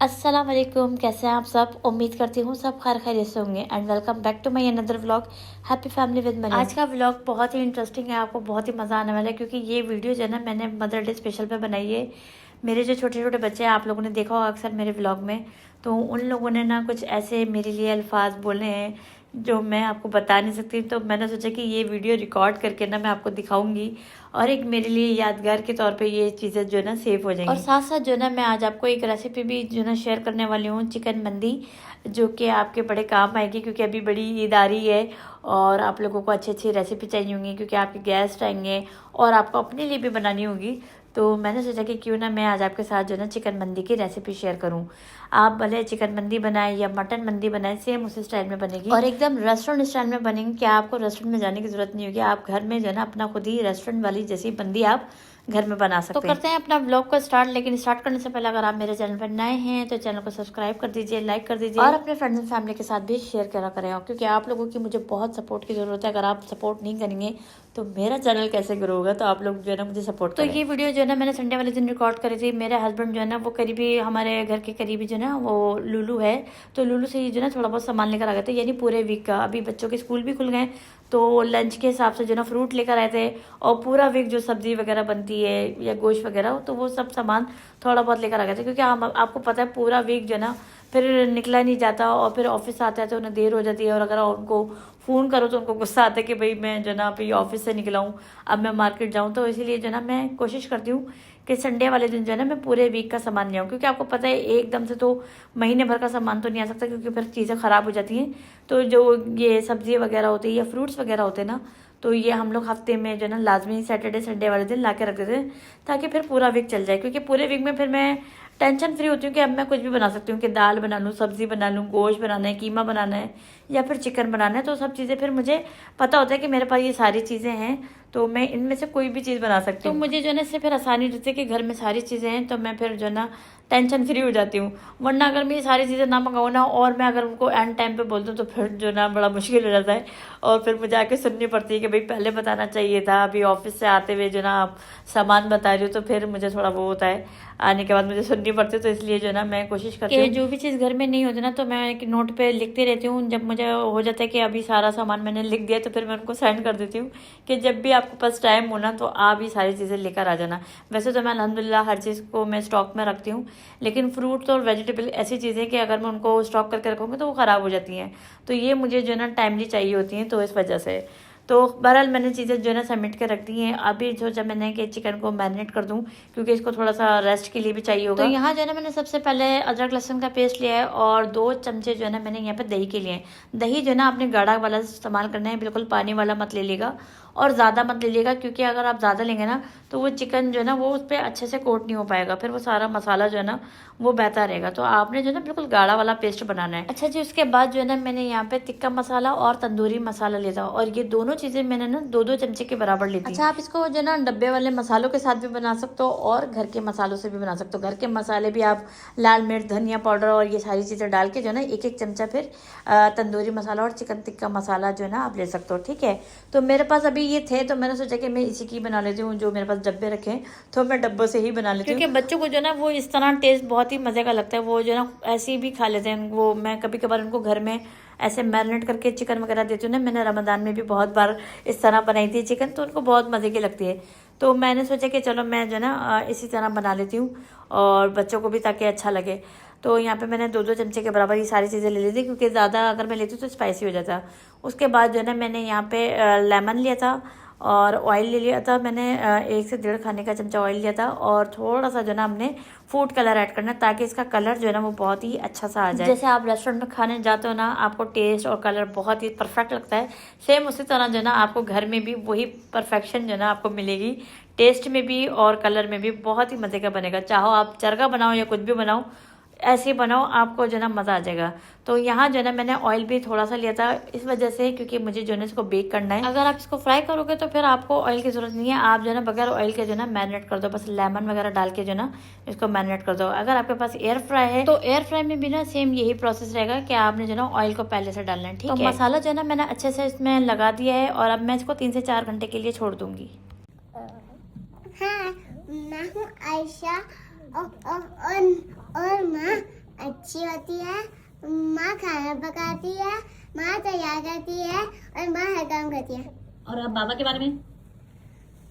अस्सलाम वालेकुम, कैसे हैं आप सब। उम्मीद करती हूँ सब खैर खैरियत से होंगे and welcome back to my another vlog happy family with Maryam. आज का व्लॉग बहुत ही इंटरेस्टिंग है, आपको बहुत ही मज़ा आने वाला है क्योंकि ये वीडियो जो है ना मैंने मदर डे स्पेशल पे बनाई है। मेरे जो छोटे छोटे बच्चे हैं, आप लोगों ने देखा होगा अक्सर मेरे व्लॉग में, तो उन लोगों ने ना कुछ ऐसे मेरे लिए अल्फाज बोले हैं जो मैं आपको बता नहीं सकती। तो मैंने सोचा कि ये वीडियो रिकॉर्ड करके ना मैं आपको दिखाऊंगी और एक मेरे लिए यादगार के तौर पे ये चीज़ें जो है ना सेव हो जाएंगी। और साथ साथ जो है ना मैं आज आपको एक रेसिपी भी जो है ना शेयर करने वाली हूँ, चिकन मंदी, जो कि आपके बड़े काम आएगी क्योंकि अभी बड़ी ईद आ रही है और आप लोगों को अच्छी अच्छी रेसिपी चाहिए होंगी क्योंकि आपके गेस्ट आएंगे और आपको अपने लिए भी बनानी होगी। तो मैंने सोचा कि क्यों ना मैं आज आपके साथ जो है ना चिकन मंदी की रेसिपी शेयर करूं। आप भले चिकन मंदी बनाएं या मटन मंदी बनाएं, सेम उसी स्टाइल में बनेगी और एकदम रेस्टोरेंट स्टाइल में बनेगी कि आपको रेस्टोरेंट में जाने की जरूरत नहीं होगी। आप घर में जो है ना अपना खुद ही रेस्टोरेंट वाली जैसी मंदी आप घर में बना सकते हैं। तो करते हैं अपना ब्लॉग को स्टार्ट, लेकिन स्टार्ट करने से पहले अगर आप मेरे चैनल पर नए हैं तो चैनल को सब्सक्राइब कर दीजिए, लाइक कर दीजिए और अपने फ्रेंड्स एंड फैमिली के साथ भी शेयर करा करें क्योंकि आप लोगों की मुझे बहुत सपोर्ट की जरूरत है। अगर आप सपोर्ट नहीं करेंगे तो मेरा चैनल कैसे ग्रो होगा। तो आप लोग जो है ना मुझे सपोर्ट करें। तो ये वीडियो जो है ना मैंने संडे वाले दिन रिकॉर्ड करी थी। मेरे हस्बैंड जो है ना वो करीबी हमारे घर के करीबी जो है ना वो लुलू है, तो लुलू से ही जो है ना थोड़ा बहुत सामान लेकर आ गए थे, यानी पूरे वीक का। अभी बच्चों के स्कूल भी खुल गए तो लंच के हिसाब से जो ना फ्रूट लेकर आए थे और पूरा वीक जो सब्जी वगैरह बनती है या गोश्त वगैरह, तो वो सब सामान थोड़ा बहुत लेकर आ गए थे क्योंकि हम आपको पता है पूरा वीक जो है ना फिर निकला नहीं जाता और फिर ऑफिस आते हैं तो उन्हें देर हो जाती है और अगर उनको फ़ोन करो तो उनको गुस्सा आता है कि भाई मैं जो ना अभी ऑफिस से निकला हूँ, अब मैं मार्केट जाऊँ। तो इसीलिए जो ना मैं कोशिश करती हूँ कि संडे वाले दिन जो है ना मैं पूरे वीक का सामान ले आऊँ क्योंकि आपको पता है एकदम से तो महीने भर का सामान तो नहीं आ सकता क्योंकि फिर चीज़ें ख़राब हो जाती हैं। तो जो ये सब्जी वगैरह होती है या फ्रूट्स वगैरह होते हैं ना, तो ये हम लोग हफ्ते में जो ना लाजमी सैटरडे संडे वाले दिन ला के रख देते हैं ताकि फिर पूरा वीक चल जाए। क्योंकि पूरे वीक में फिर मैं टेंशन फ्री होती हूँ कि अब मैं कुछ भी बना सकती हूँ कि दाल बना लूँ, सब्जी बना लूँ, गोश्त बनाना है, कीमा बनाना है या फिर चिकन बनाना है। तो सब चीज़ें फिर मुझे पता होता है कि मेरे पास ये सारी चीज़ें हैं तो मैं इनमें से कोई भी चीज़ बना सकती हूँ। तो मुझे जो है ना इससे फिर आसानी रहती है कि घर में सारी चीज़ें हैं तो मैं फिर जो है ना टेंशन फ्री हो जाती हूँ। वरना अगर मैं ये सारी चीज़ें ना मंगाऊँ ना और मैं अगर उनको एंड टाइम पे बोल दूँ तो फिर जो ना बड़ा मुश्किल हो जाता है और फिर मुझे आके सुननी पड़ती है कि भाई पहले बताना चाहिए था, अभी ऑफिस से आते हुए जो ना आप सामान बता रही हो। तो फिर मुझे थोड़ा वो होता है, आने के बाद मुझे सुननी पड़ती है। तो इसलिए जो ना मैं कोशिश करती हूँ जो भी चीज़ घर में नहीं होती ना तो मैं एक नोट पे लिखती रहती हूँ। जब मुझे हो जाता है कि अभी सारा सामान मैंने लिख दिया तो फिर मैं उनको सेंड कर देती हूँ कि जब भी आपके पास टाइम हो ना तो आप ही सारी चीज़ें लेकर आ जाना। वैसे तो मैं अल्हम्दुलिल्लाह हर चीज़ को मैं स्टॉक में रखती हूँ, लेकिन फ्रूट्स और वेजिटेबल ऐसी चीज़ें कि अगर मैं उनको स्टॉक करके रखूँगी तो वो ख़राब हो जाती हैं। तो ये मुझे जो है ना टाइमली चाहिए होती हैं, तो इस वजह से तो बहरहाल मैंने चीज़ें जो है ना सबमिट कर रख दी हैं। अभी सोचा मैंने कि चिकन को मैरिनेट कर दूं क्योंकि इसको थोड़ा सा रेस्ट के लिए भी चाहिए होगा। तो यहाँ जो है ना मैंने सबसे पहले अदरक लहसुन का पेस्ट लिया है और 2 चमचे जो है ना मैंने यहाँ पे दही के लिए हैं। दही जो है ना आपने गाढ़ा वाला इस्तेमाल करना है, बिल्कुल पानी वाला मत ले लेगा और ज़्यादा मत ले लेगा क्योंकि अगर आप ज़्यादा लेंगे ना तो वो चिकन जो है ना वो उस पर अच्छे से कोट नहीं हो पाएगा, फिर वो सारा मसाला जो है ना वो बहता रहेगा। तो आपने जो है ना बिल्कुल गाढ़ा वाला पेस्ट बनाना है। अच्छा जी, उसके बाद जो है ना मैंने यहाँ पे तिक्का मसाला और तंदूरी मसाला लिया था और ये दोनों चीज़ें मैंने ना 2-2 चमचे के बराबर ली थी। अच्छा, आप इसको जो है ना डब्बे वाले मसालों के साथ भी बना सकते हो और घर के मसालों से भी बना सकते हो। घर के मसाले भी आप लाल मिर्च, धनिया पाउडर और ये सारी चीज़ें डाल के जो है ना 1-1 चमचा फिर तंदूरी मसाला और चिकन टिक्का मसाला जो है ना आप ले सकते हो। ठीक है, तो मेरे पास अभी ये थे तो मैंने सोचा कि मैं इसी की बना लेती हूँ। जो मेरे पास डब्बे रखे हैं तो मैं डब्बों से ही बना लेती हूँ क्योंकि बच्चों को जो है ना वो इस तरह टेस्ट बहुत ही मज़े का लगता है। वो जो है ना ऐसे ही भी खा लेते हैं। वो मैं कभी कभार उनको घर में ऐसे मैरिनेट करके चिकन वगैरह देती हूँ ना। मैंने रमज़ान में भी बहुत बार इस तरह बनाई थी चिकन, तो उनको बहुत मज़े की लगती है। तो मैंने सोचा कि चलो मैं जो है ना इसी तरह बना लेती हूँ और बच्चों को भी ताकि अच्छा लगे। तो यहाँ पे मैंने 2-2 चमचे के बराबर ये सारी चीज़ें ले ली थी क्योंकि ज़्यादा अगर मैं लेती हूँ तो स्पाइसी हो जाता। उसके बाद जो है ना मैंने यहाँ पे लेमन लिया था और ऑयल ले लिया था मैंने 1 से 1.5 खाने का चमचा ऑयल लिया था और थोड़ा सा जो ना हमने फूड कलर ऐड करना ताकि इसका कलर जो है ना वो बहुत ही अच्छा सा आ जाए। जैसे आप रेस्टोरेंट में खाने जाते हो ना आपको टेस्ट और कलर बहुत ही परफेक्ट लगता है, सेम उसी तरह जो है ना आपको घर में भी वही परफेक्शन जो है ना आपको मिलेगी। टेस्ट में भी और कलर में भी बहुत ही मज़े का बनेगा। चाहो आप चरगा बनाओ या कुछ भी बनाओ, ऐसे बनाओ, आपको जो ना मज़ा आ जाएगा। तो यहाँ जो है ना मैंने ऑयल भी थोड़ा सा लिया था इस वजह से क्योंकि मुझे जो है ना इसको बेक करना है। अगर आप इसको फ्राई करोगे तो फिर आपको ऑयल की ज़रूरत नहीं है। आप जो है ना बगैर ऑयल के जो है ना मैरिनेट कर दो, बस लेमन वगैरह डाल के जो है ना इसको मैरिनेट कर दो। अगर आपके पास एयर फ्राई है तो एयर फ्राई में भी ना सेम यही प्रोसेस रहेगा कि आपने जो है ना ऑयल को पहले से डालना है। ठीक है, तो मसाला जो है ना मैंने अच्छे से इसमें लगा दिया है और अब मैं इसको 3 से 4 घंटे के लिए छोड़ दूंगी। हाँ, मैं हूँ आयशा और माँ अच्छी होती है, माँ खाना पकाती है, माँ तैयार करती है और माँ हर काम करती है। और अब बाबा के बारे में?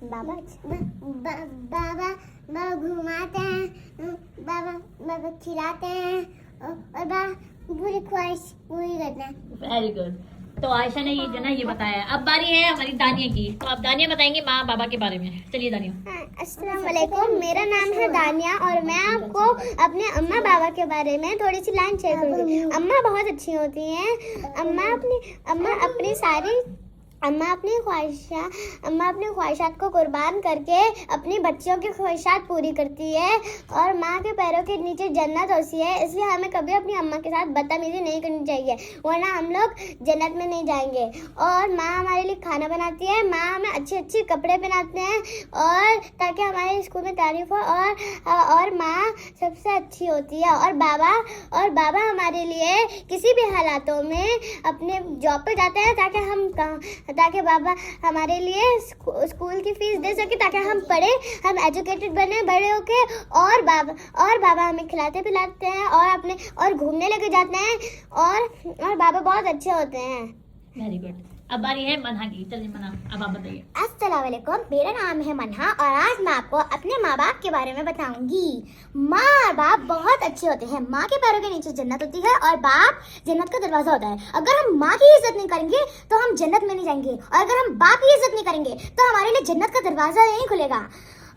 बाबा घुमाते हैं, बाबा खिलाते हैं और बाबा पूरी ख्वाहिश पूरी करते हैं। Very good. तो आयशा ने ये जो ना ये बताया। अब बारी है हमारी दानिया की। तो आप दानिया बताएंगे माँ बाबा के बारे में। चलिए दानिया। अस्सलाम वालेकुम, मेरा नाम है दानिया और मैं आपको अपने अम्मा बाबा के बारे में थोड़ी सी लाइन शेयर करूँगी। अम्मा बहुत अच्छी होती हैं। अम्मा अपनी ख्वाहिशात को कुर्बान करके अपनी बच्चियों की ख्वाहिशात पूरी करती है और माँ के पैरों के नीचे जन्नत होती है। इसलिए हमें कभी अपनी अम्मा के साथ बदतमीजी नहीं करनी चाहिए, वरना हम लोग जन्नत में नहीं जाएंगे। और माँ हमारे लिए खाना बनाती है, माँ हमें अच्छे अच्छे कपड़े पहनाते हैं और ताकि हमारे स्कूल में तारीफ हो। और माँ सबसे अच्छी होती है। और बाबा हमारे लिए किसी भी हालातों में अपने जॉब पे जाते हैं ताकि बाबा हमारे लिए स्कूल की फीस दे सके, ताकि हम पढ़े, हम एजुकेटेड बने बड़े होके। और बाबा हमें खिलाते पिलाते हैं और घूमने लेके जाते हैं और बाबा बहुत अच्छे होते हैं। Very good. अब बारी है मनहा की। चलिए मनहा, अब आप बताइए। अस्सलाम वालेकुम, मेरा नाम है मनहा और आज मैं आपको अपने माँ बाप के बारे में बताऊंगी। माँ और बाप बहुत अच्छे होते हैं। माँ के पैरों के नीचे जन्नत होती है और बाप जन्नत का दरवाजा होता है। अगर हम माँ की इज्जत नहीं करेंगे तो हम जन्नत में नहीं जाएंगे, और अगर हम बाप की इज्जत नहीं करेंगे तो हमारे लिए जन्नत का दरवाजा नहीं खुलेगा।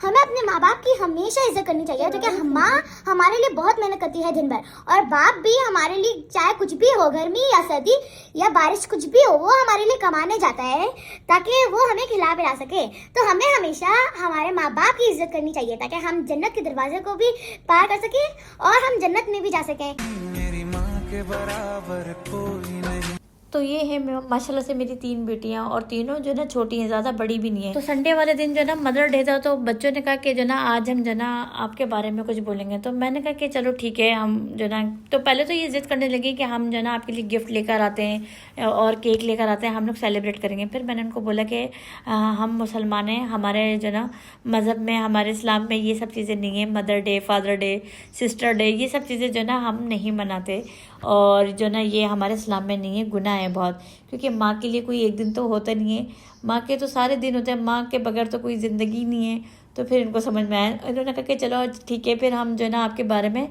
हमें अपने माँ बाप की हमेशा इज्जत करनी चाहिए, क्योंकि माँ हमारे लिए बहुत मेहनत करती है दिन भर, और बाप भी हमारे लिए चाहे कुछ भी हो, गर्मी या सर्दी या बारिश कुछ भी हो, वो हमारे लिए कमाने जाता है ताकि वो हमें खिला पिला सके। तो हमें हमेशा हमारे माँ बाप की इज्जत करनी चाहिए ताकि हम जन्नत के दरवाजे को भी पार कर सके और हम जन्नत में भी जा सकें। मेरी माँ के बराबर कोई नहीं। तो ये है माशाल्लाह से मेरी 3 बेटियां, और तीनों जो ना छोटी हैं, ज़्यादा बड़ी भी नहीं है। तो संडे वाले दिन जो ना मदर डे था, तो बच्चों ने कहा कि जो ना आज हम जो ना आपके बारे में कुछ बोलेंगे। तो मैंने कहा कि चलो ठीक है, हम जो ना तो पहले तो ये जिद करने लगी कि हम जो ना आपके लिए गिफ्ट लेकर आते हैं और केक लेकर आते हैं, हम लोग सेलिब्रेट करेंगे। फिर मैंने उनको बोला कि हम मुसलमान हैं, हमारे जो ना मज़हब में, हमारे इस्लाम में ये सब चीज़ें नहीं है। Mother day, father day, sister day, ये सब चीज़ें जो ना हम नहीं मनाते, और जो ना ये हमारे इस्लाम में नहीं है, गुनाह है बहुत। क्योंकि माँ के लिए कोई एक दिन तो होता नहीं है, माँ के तो सारे दिन होते हैं। माँ के बगैर तो कोई ज़िंदगी नहीं है। तो फिर इनको समझ में आया, इन्होंने कहा कि चलो ठीक है, फिर हम जो ना आपके बारे में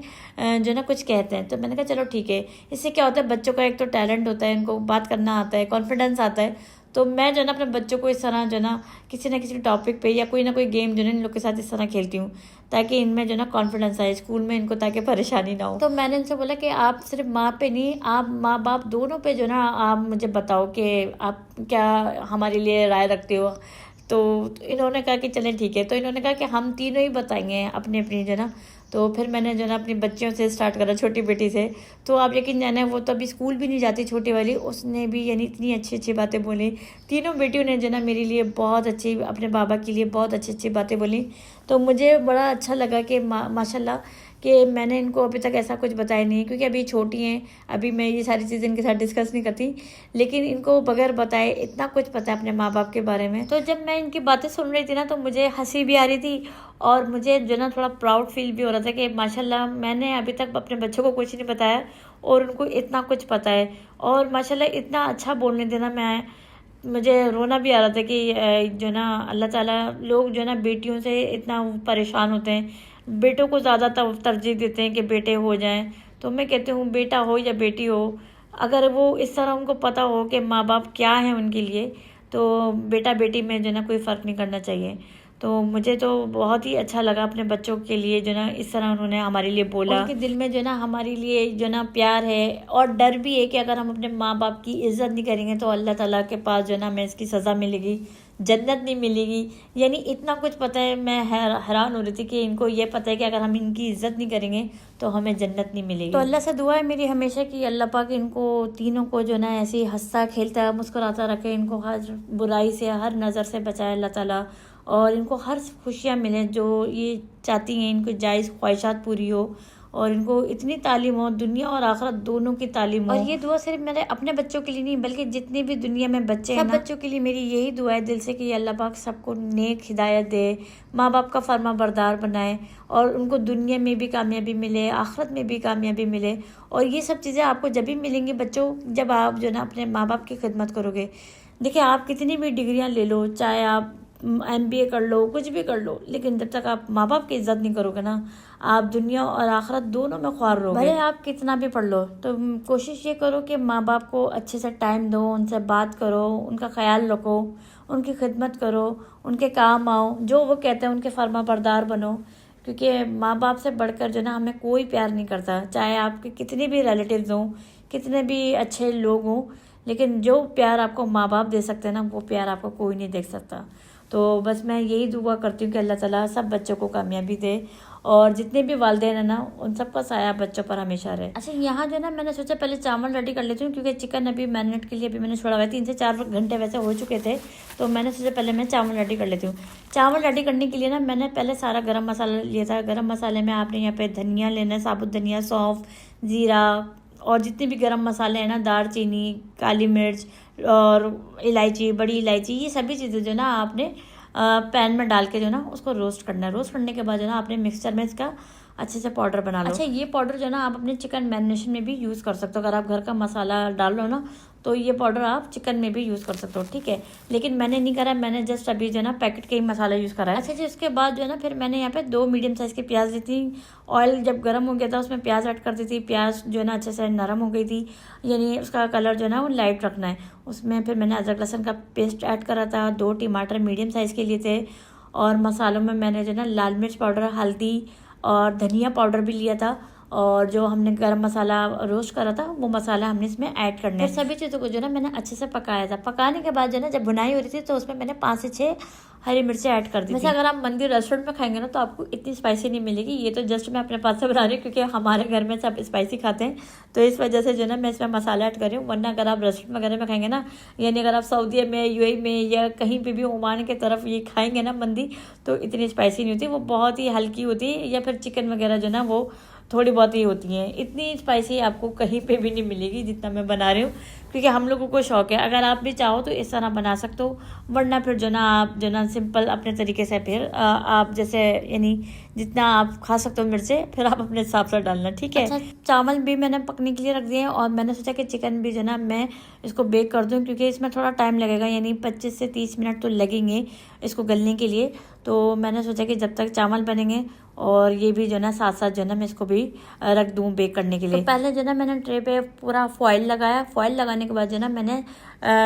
जो ना कुछ कहते हैं। तो मैंने कहा चलो ठीक है। इससे क्या होता है, बच्चों का एक तो टैलेंट होता है, इनको बात करना आता है, कॉन्फिडेंस आता है। तो मैं जो ना अपने बच्चों को इस तरह जो ना किसी टॉपिक पे या कोई ना कोई गेम जो ना इन लोग के साथ इस तरह खेलती हूँ, ताकि इनमें जो ना कॉन्फिडेंस आए स्कूल में इनको, ताकि परेशानी ना हो। तो मैंने इनसे बोला कि आप सिर्फ माँ पे नहीं, आप माँ बाप दोनों पे जो ना आप मुझे बताओ कि आप क्या हमारे लिए राय रखते हो। तो इन्होंने कहा कि चलें ठीक है। तो इन्होंने कहा कि हम तीनों ही बताएंगे अपनी अपनी जो ना। तो फिर मैंने जो ना अपनी बच्चियों से स्टार्ट करा, छोटी बेटी से। तो आप यकीन जाने, वो तो अभी स्कूल भी नहीं जाती, छोटी वाली, उसने भी यानी इतनी अच्छी अच्छी बातें बोली। तीनों बेटियों ने जो ना मेरे लिए बहुत अच्छी, अपने बाबा के लिए बहुत अच्छी अच्छी बातें बोली। तो मुझे बड़ा अच्छा लगा कि माशाल्लाह कि मैंने इनको अभी तक ऐसा कुछ बताया नहीं है, क्योंकि अभी छोटी हैं, अभी मैं ये सारी चीज़ें इनके साथ डिस्कस नहीं करती। लेकिन इनको बगैर बताए इतना कुछ पता है अपने माँ बाप के बारे में। तो जब मैं इनकी बातें सुन रही थी ना, तो मुझे हंसी भी आ रही थी और मुझे जो ना थोड़ा प्राउड फील भी हो रहा था कि माशाल्लाह मैंने अभी तक अपने बच्चों को कुछ नहीं बताया और उनको इतना कुछ पता है। और माशाल्लाह इतना अच्छा बोलने देना, मुझे रोना भी आ रहा था कि जो ना अल्लाह ताला, लोग जो ना बेटियों से इतना परेशान होते हैं, बेटों को ज़्यादा तरजीह देते हैं कि बेटे हो जाएं। तो मैं कहती हूँ बेटा हो या बेटी हो, अगर वो इस तरह उनको पता हो कि माँ बाप क्या है उनके लिए, तो बेटा बेटी में जो ना कोई फ़र्क नहीं करना चाहिए। तो मुझे तो बहुत ही अच्छा लगा अपने बच्चों के लिए जो ना इस तरह उन्होंने हमारे लिए बोला। उनके दिल में जो ना हमारे लिए जो ना प्यार है, और डर भी है कि अगर हम अपने माँ बाप की इज़्ज़त नहीं करेंगे तो अल्लाह ताला के पास जो ना हमें इसकी सज़ा मिलेगी, जन्नत नहीं मिलेगी। यानी इतना कुछ पता है। मैं हैरान हो रही थी कि इनको ये पता है कि अगर हम इनकी इज़्ज़त नहीं करेंगे तो हमें जन्नत नहीं मिलेगी। तो अल्लाह से दुआ है मेरी हमेशा कि अल्लाह पाक इनको तीनों को जो ना ऐसे हंसता खेलता मुस्कुराता रखे, इनको हर बुराई से, हर नज़र से बचाए अल्लाह ताला, और इनको हर खुशियाँ मिलें जो ये चाहती हैं, इनको जायज़ ख्वाहिशात पूरी हो। और इनको इतनी तालीम हो, दुनिया और आखिरत दोनों की तालीम हो। और ये दुआ सिर्फ मेरे अपने बच्चों के लिए नहीं बल्कि जितने भी दुनिया में बच्चे हैं, सब बच्चों के लिए मेरी यही दुआ है दिल से कि अल्लाह पाक सबको नेक हिदायत दे, माँ बाप का फर्मा बरदार बनाए और उनको दुनिया में भी कामयाबी मिले, आखिरत में भी कामयाबी मिले। और ये सब चीज़ें आपको जब भी मिलेंगी बच्चों, जब आप जो ना अपने माँ बाप की खिदमत करोगे। देखिए, आप कितनी भी डिग्रियां ले लो, चाहे आप MBA कर लो, कुछ भी कर लो, लेकिन जब तक आप माँ बाप की इज्जत नहीं करोगे ना, आप दुनिया और आखिरत दोनों में ख्वार रहोगे। भले आप कितना भी पढ़ लो, तो कोशिश ये करो कि माँ बाप को अच्छे से टाइम दो, उनसे बात करो, उनका ख्याल रखो, उनकी खिदमत करो, उनके काम आओ, जो वो कहते हैं उनके फर्मा बरदार बनो। क्योंकि माँ बाप से बढ़कर जो ना हमें कोई प्यार नहीं करता, चाहे आपके कितने भी रिलेटिव्स हों, कितने भी अच्छे लोग हों, लेकिन जो प्यार आपको माँ बाप दे सकते हैं ना, वो प्यार आपको कोई नहीं दे सकता। तो बस मैं यही दुआ करती हूँ कि अल्लाह ताला सब बच्चों को कामयाबी दे और जितने भी वालिदैन हैं ना, उन सबका साया बच्चों पर हमेशा रहे। अच्छा, यहाँ जो ना मैंने सोचा पहले चावल रेडी कर लेती हूँ, क्योंकि चिकन अभी मैरिनेट के लिए अभी मैंने छोड़ा हुआ है, 3 से 4 घंटे वैसे हो चुके थे, तो मैंने सोचा पहले मैं चावल रेडी कर लेती हूँ। चावल रेडी करने के लिए ना मैंने पहले सारा गर्म मसाला लिया था। गर्म मसाले में आपने यहाँ पे धनिया लेना है, साबुत धनिया, सौंफ, ज़ीरा और जितने भी गरम मसाले हैं ना, दालचीनी, काली मिर्च और इलायची, बड़ी इलायची, ये सभी चीज़ें जो ना आपने पैन में डाल के जो ना उसको रोस्ट करना है। रोस्ट करने के बाद जो ना आपने मिक्सचर में इसका अच्छे से पाउडर बना लो। अच्छा, ये पाउडर जो ना आप अपने चिकन मैरिनेशन में भी यूज़ कर सकते हो। अगर आप घर का मसाला डाल लो ना, तो ये पाउडर आप चिकन में भी यूज़ कर सकते हो, ठीक है। लेकिन मैंने नहीं करा, मैंने जस्ट अभी जो ना पैकेट के ही मसाला यूज़ करा है। अच्छा जी, उसके बाद जो है ना फिर मैंने यहाँ पे 2 मीडियम साइज़ की प्याज ली थी। ऑयल जब गर्म हो गया था उसमें प्याज ऐड कर दी थी। प्याज जो है ना अच्छे से नरम हो गई थी, यानी उसका कलर जो है ना वो लाइट रखना है। उसमें फिर मैंने अदरक लहसुन का पेस्ट ऐड करा था। 2 टमाटर मीडियम साइज़ के लिए थे। और मसालों में मैंने जो ना लाल मिर्च पाउडर, हल्दी और धनिया पाउडर भी लिया था। और जो हमने गरम मसाला रोस्ट करा था, वो मसाला हमने इसमें ऐड करना है। सभी चीज़ों को जो ना मैंने अच्छे से पकाया था। पकाने के बाद जो ना जब भुनाई हो रही थी, तो उसमें मैंने 5 से 6 हरी मिर्चें ऐड कर दी। वैसे अगर आप मंदिर रेस्टोरेंट में खाएंगे ना, तो आपको इतनी स्पाइसी नहीं मिलेगी। ये तो जस्ट मैं अपने पास से बना रही हूँ, क्योंकि हमारे घर में सब स्पाइसी खाते हैं, तो इस वजह से जो ना मैं इसमें मसाला ऐड कर रही हूँ। वरना अगर आप रेस्टोरेंट वगैरह में खाएंगे ना, यानी अगर आप सऊदी में, UAE में या कहीं पे भी ओमान की तरफ ये खाएंगे ना मंदी, तो इतनी स्पाइसी नहीं होती, वो बहुत ही हल्की होती है। या फिर चिकन वगैरह जो ना वो थोड़ी बहुत ही होती हैं। इतनी स्पाइसी आपको कहीं पे भी नहीं मिलेगी जितना मैं बना रही हूँ, क्योंकि हम लोगों को शौक है। अगर आप भी चाहो तो इस तरह बना सकते हो, वरना फिर जो ना आप जो ना सिंपल अपने तरीके से फिर आप जैसे यानी जितना आप खा सकते हो मिर्चें, फिर आप अपने हिसाब से डालना, ठीक है। अच्छा, चावल भी मैंने पकने के लिए रख दिए और मैंने सोचा कि चिकन भी जो ना मैं इसको बेक कर दूँ, क्योंकि इसमें थोड़ा टाइम लगेगा, यानी 25 से 30 मिनट तो लगेंगे इसको गलने के लिए। तो मैंने सोचा कि जब तक चावल बनेंगे और ये भी जो ना साथ साथ जो ना मैं इसको भी रख दूँ बेक करने के लिए। तो पहले जो ना मैंने ट्रे पे पूरा फॉइल लगाया। फॉइल लगाने के बाद जो ना मैंने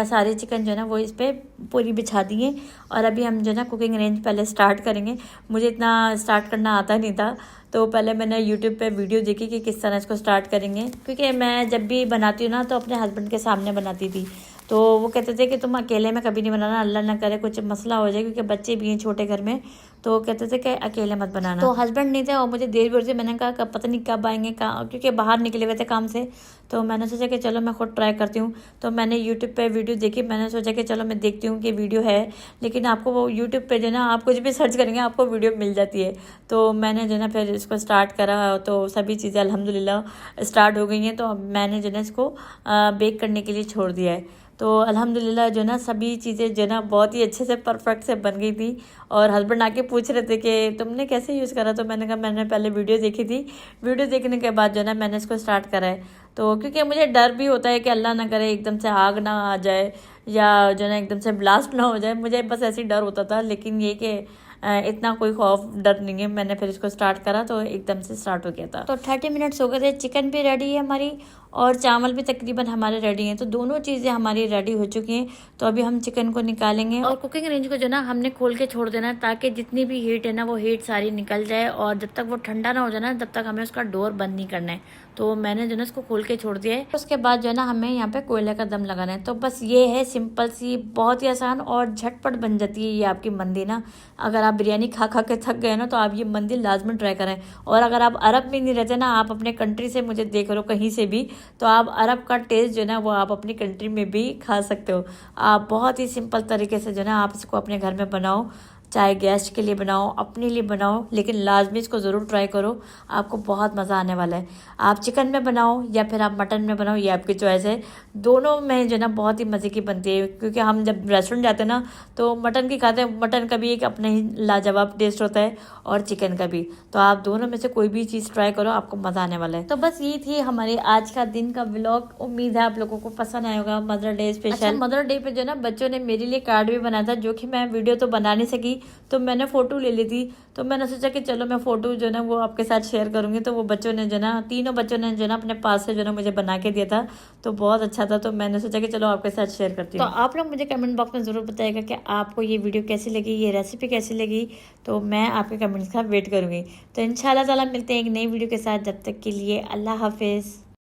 सारे चिकन जो ना वो इस पर पूरी बिछा दिए। और अभी हम जो ना कुकिंग रेंज पहले स्टार्ट करेंगे। मुझे इतना स्टार्ट करना आता नहीं था, तो पहले मैंने यूट्यूब पे वीडियो देखी कि किस तरह इसको स्टार्ट करेंगे, क्योंकि मैं जब भी बनाती हूँ ना तो अपने हस्बैंड के सामने बनाती थी। तो वो कहते थे कि तुम अकेले में कभी नहीं बनाना, अल्लाह ना करे कुछ मसला हो जाए, क्योंकि बच्चे भी हैं छोटे घर में, तो कहते थे कि अकेले मत बनाना। तो हस्बैंड नहीं थे और मुझे देर भी हो रही थी। मैंने कहा पता नहीं कब आएंगे, क्योंकि बाहर निकले हुए थे काम से। तो मैंने सोचा कि चलो मैं खुद ट्राई करती हूँ। तो मैंने यूट्यूब पे वीडियो देखी। मैंने सोचा कि चलो मैं देखती हूँ कि वीडियो है, लेकिन आपको वो यूट्यूब पे जो ना आप कुछ भी सर्च करेंगे आपको वीडियो मिल जाती है। तो मैंने जो ना फिर इसको स्टार्ट करा, तो सभी चीज़ें अल्हम्दुलिल्लाह स्टार्ट हो गई हैं। तो अब मैंने जो ना इसको बेक करने के लिए छोड़ दिया है। तो अल्हम्दुलिल्लाह जो ना सभी चीज़ें जो ना बहुत ही अच्छे से परफेक्ट से बन गई थी। और हस्बैंड आके पूछ रहे थे कि तुमने कैसे यूज़ करा, तो मैंने कहा मैंने पहले वीडियो देखी थी, वीडियो देखने के बाद जो ना मैंने इसको स्टार्ट करा है। तो क्योंकि मुझे डर भी होता है कि अल्लाह ना करे एकदम से आग ना आ जाए या जो ना एकदम से ब्लास्ट ना हो जाए, मुझे बस ऐसे डर होता था। लेकिन ये कि इतना कोई खौफ डर नहीं है। मैंने फिर इसको स्टार्ट करा तो एकदम से स्टार्ट हो गया था। तो 30 मिनट्स हो गए थे। चिकन भी रेडी है हमारी और चावल भी तकरीबन हमारे रेडी हैं। तो दोनों चीज़ें हमारी रेडी हो चुकी हैं। तो अभी हम चिकन को निकालेंगे और कुकिंग रेंज को जो ना हमने खोल के छोड़ देना है, ताकि जितनी भी हीट है ना वो हीट सारी निकल जाए। और जब तक वो ठंडा ना हो जाए ना, तब तक हमें उसका डोर बंद नहीं करना है। तो मैंने जो ना इसको खोल के छोड़ दिया है। उसके बाद जो है ना हमें यहाँ पे कोयले का दम लगाना है। तो बस ये है सिंपल सी, बहुत ही आसान और झटपट बन जाती है ये आपकी मंदी ना। अगर आप बिरयानी खा खा के थक गए ना, तो आप ये मंदी लाजमी ट्राई करें। और अगर आप अरब में नहीं रहते ना, आप अपने कंट्री से मुझे देख रहे हो कहीं से भी, तो आप अरब का टेस्ट जो ना वो आप अपनी कंट्री में भी खा सकते हो। आप बहुत ही सिंपल तरीके से जो ना आप इसको अपने घर में बनाओ, चाहे गेस्ट के लिए बनाओ, अपने लिए बनाओ, लेकिन लाजमी इसको ज़रूर ट्राई करो, आपको बहुत मज़ा आने वाला है। आप चिकन में बनाओ या फिर आप मटन में बनाओ, ये आपकी चॉइस है। दोनों में जो ना बहुत ही मज़े की बनती है, क्योंकि हम जब रेस्टोरेंट जाते हैं ना तो मटन की खाते हैं, मटन का भी एक अपना ही लाजवाब टेस्ट होता है और चिकन का भी। तो आप दोनों में से कोई भी चीज़ ट्राई करो, आपको मज़ा आने वाला है। तो बस ये थी हमारे आज का दिन का व्लॉग। उम्मीद है आप लोगों को पसंद आया होगा। Mother day special. अच्छा, मदर डे पे जो ना बच्चों ने मेरे लिए कार्ड भी बनाया था, जो कि मैं वीडियो तो बना नहीं सकी, तो मैंने फ़ोटो ले ली थी। तो मैंने सोचा कि चलो मैं फ़ोटो जो ना वो आपके साथ शेयर करूँगी। तो वो बच्चों ने जो ना, तीनों बच्चों ने जो ना अपने पास से जो ना मुझे बना के दिया था, तो बहुत अच्छा था। तो मैंने सोचा कि चलो आपके साथ शेयर करती हूँ। तो आप लोग मुझे कमेंट बॉक्स में ज़रूर बताइएगा कि आपको ये वीडियो कैसी लगी, ये रेसिपी कैसी लगी। तो मैं आपके कमेंट्स का वेट करूँगी। तो इंशाल्लाह ताला मिलते हैं एक नई वीडियो के साथ। जब तक के लिए अल्लाह हाफिज़।